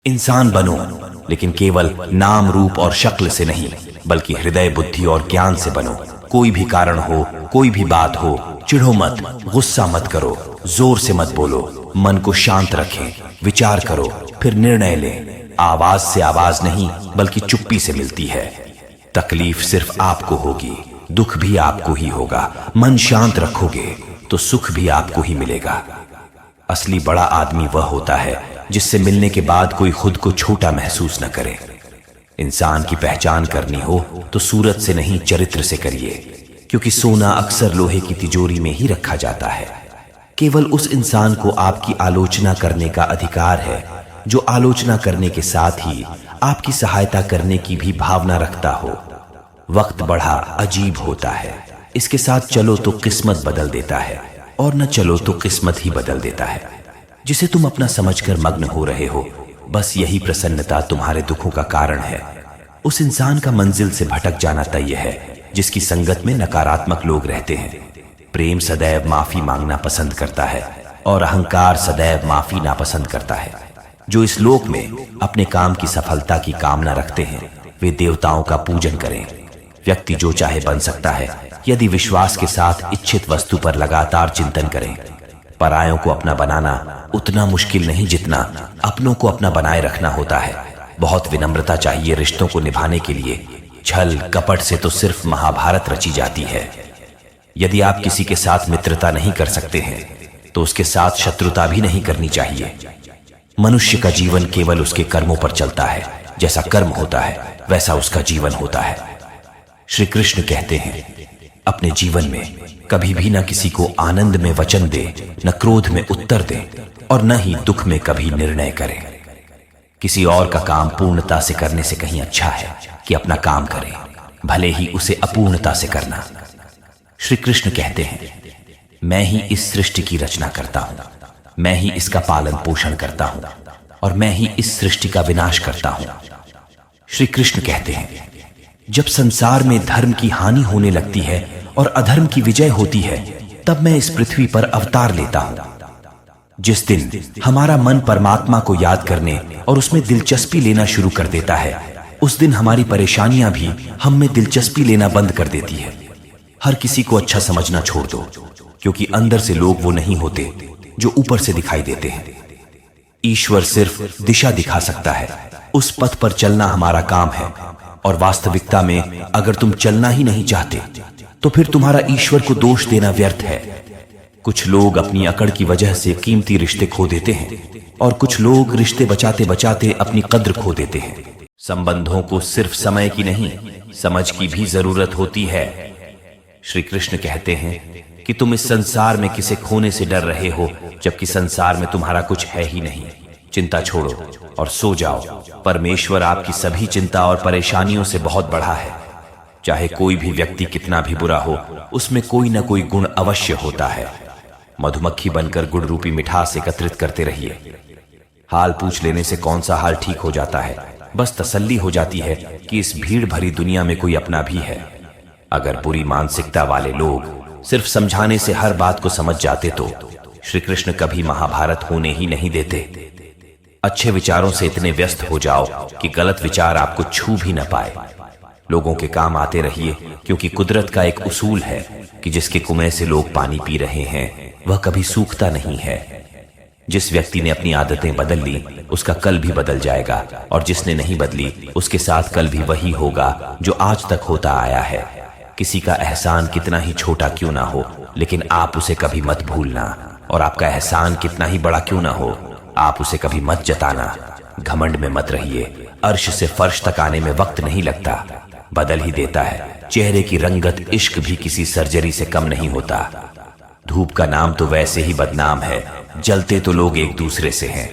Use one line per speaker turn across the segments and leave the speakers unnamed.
इंसान बनो, लेकिन केवल नाम रूप और शक्ल से नहीं, बल्कि हृदय बुद्धि और ज्ञान से बनो। कोई भी कारण हो, कोई भी बात हो, चिढ़ो मत, गुस्सा मत करो, जोर से मत बोलो, मन को शांत रखें, विचार करो, फिर निर्णय लें। आवाज से आवाज नहीं, बल्कि चुप्पी से मिलती है। तकलीफ सिर्फ आपको होगी, दुख भी आपको ही होगा। मन शांत रखोगे तो सुख भी आपको ही मिलेगा। असली बड़ा आदमी वह होता है जिससे मिलने के बाद कोई खुद को छोटा महसूस न करे। इंसान की पहचान करनी हो तो सूरत से नहीं, चरित्र से करिए, क्योंकि सोना अक्सर लोहे की तिजोरी में ही रखा जाता है। केवल उस इंसान को आपकी आलोचना करने का अधिकार है जो आलोचना करने के साथ ही आपकी सहायता करने की भी भावना रखता हो। वक्त बड़ा अजीब होता है, इसके साथ चलो तो किस्मत बदल देता है, और न चलो तो किस्मत ही बदल देता है। जिसे तुम अपना समझकर मग्न हो रहे हो, बस यही प्रसन्नता तुम्हारे दुखों का कारण है। उस इंसान का मंजिल से भटक जाना तय है जिसकी संगत में नकारात्मक लोग रहते हैं। प्रेम सदैव माफी मांगना पसंद करता है और अहंकार सदैव माफी नापसंद करता है। जो इस लोक में अपने काम की सफलता की कामना रखते हैं, वे देवताओं का पूजन करें। व्यक्ति जो चाहे बन सकता है यदि विश्वास के साथ इच्छित वस्तु पर लगातार चिंतन करें। परायों को अपना बनाना उतना मुश्किल नहीं जितना अपनों को अपना बनाए रखना होता है। बहुत विनम्रता चाहिए रिश्तों को निभाने के लिए। छल कपट से तो सिर्फ महाभारत रची जाती है। यदि आप किसी के साथ मित्रता नहीं कर सकते हैं तो उसके साथ शत्रुता भी नहीं करनी चाहिए। मनुष्य का जीवन केवल उसके कर्मों पर चलता है। जैसा कर्म होता है वैसा उसका जीवन होता है। श्री कृष्ण कहते हैं, अपने जीवन में कभी भी न किसी को आनंद में वचन दे, न क्रोध में उत्तर दे, और न ही दुख में कभी निर्णय करे। किसी और का काम पूर्णता से करने से कहीं अच्छा है कि अपना काम करें, भले ही उसे अपूर्णता से करना। श्री कृष्ण कहते हैं, मैं ही इस सृष्टि की रचना करता हूं, मैं ही इसका पालन पोषण करता हूं, और मैं ही इस सृष्टि का विनाश करता हूं। श्री कृष्ण कहते हैं, जब संसार में धर्म की हानि होने लगती है और अधर्म की विजय होती है, तब मैं इस पृथ्वी पर अवतार लेता हूं। जिस दिन हमारा मन परमात्मा को याद करने और उसमें दिलचस्पी लेना शुरू कर देता है, उस दिन हमारी परेशानियां भी हम में दिलचस्पी लेना बंद कर देती है। हर किसी को अच्छा समझना छोड़ दो, क्योंकि अंदर से लोग वो नहीं होते जो ऊपर से दिखाई देते हैं। ईश्वर सिर्फ दिशा दिखा सकता है, उस पथ पर चलना हमारा काम है। और वास्तविकता में अगर तुम चलना ही नहीं चाहते तो फिर तुम्हारा ईश्वर को दोष देना व्यर्थ है। कुछ लोग अपनी अकड़ की वजह से कीमती रिश्ते खो देते हैं, और कुछ लोग रिश्ते बचाते बचाते अपनी कद्र खो देते हैं। संबंधों को सिर्फ समय की नहीं, समझ की भी जरूरत होती है। श्री कृष्ण कहते हैं कि तुम इस संसार में किसे खोने से डर रहे हो, जबकि संसार में तुम्हारा कुछ है ही नहीं। चिंता छोड़ो और सो जाओ। परमेश्वर आपकी सभी चिंता और परेशानियों से बहुत बड़ा है। चाहे कोई भी व्यक्ति कितना भी बुरा हो, उसमें कोई ना कोई गुण अवश्य होता है। मधुमक्खी बनकर गुण रूपी मिठास एकत्रित करते रहिए। हाल पूछ लेने से कौन सा हाल ठीक हो जाता है, बस तसल्ली हो जाती है कि इस भीड़ भरी दुनिया में कोई अपना भी है। अगर बुरी मानसिकता वाले लोग सिर्फ समझाने से हर बात को समझ जाते तो श्री कृष्ण कभी महाभारत होने ही नहीं देते। अच्छे विचारों से इतने व्यस्त हो जाओ कि गलत विचार आपको छू भी न पाए। लोगों के काम आते रहिए, क्योंकि कुदरत का एक उसूल है कि जिसके कुएं से लोग पानी पी रहे हैं वह कभी सूखता नहीं है। जिस व्यक्ति ने अपनी आदतें बदल ली उसका कल भी बदल जाएगा, और जिसने नहीं बदली उसके साथ कल भी वही होगा जो आज तक होता आया है। किसी का एहसान कितना ही छोटा क्यों ना हो, लेकिन आप उसे कभी मत भूलना, और आपका एहसान कितना ही बड़ा क्यों ना हो, आप उसे कभी मत जताना। घमंड में मत रहिए। अर्श से फर्श तक आने में वक्त नहीं लगता, बदल ही देता है। चेहरे की रंगत इश्क भी किसी सर्जरी से कम नहीं होता। धूप का नाम तो वैसे ही बदनाम है, जलते तो लोग एक दूसरे से हैं।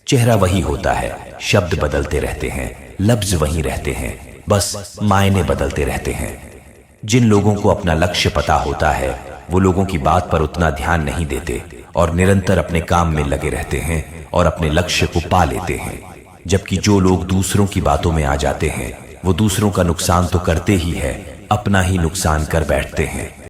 चेहरा वही होता है, शब्द बदलते रहते हैं, लफ्ज वही रहते हैं, बस मायने बदलते रहते हैं। जिन लोगों को अपना लक्ष्य पता होता है वो लोगों की बात पर उतना ध्यान नहीं देते और निरंतर अपने काम में लगे रहते हैं और अपने लक्ष्य को पा लेते हैं। जबकि जो लोग दूसरों की बातों में आ जाते हैं वो दूसरों का नुकसान तो करते ही है, अपना ही नुकसान कर बैठते हैं।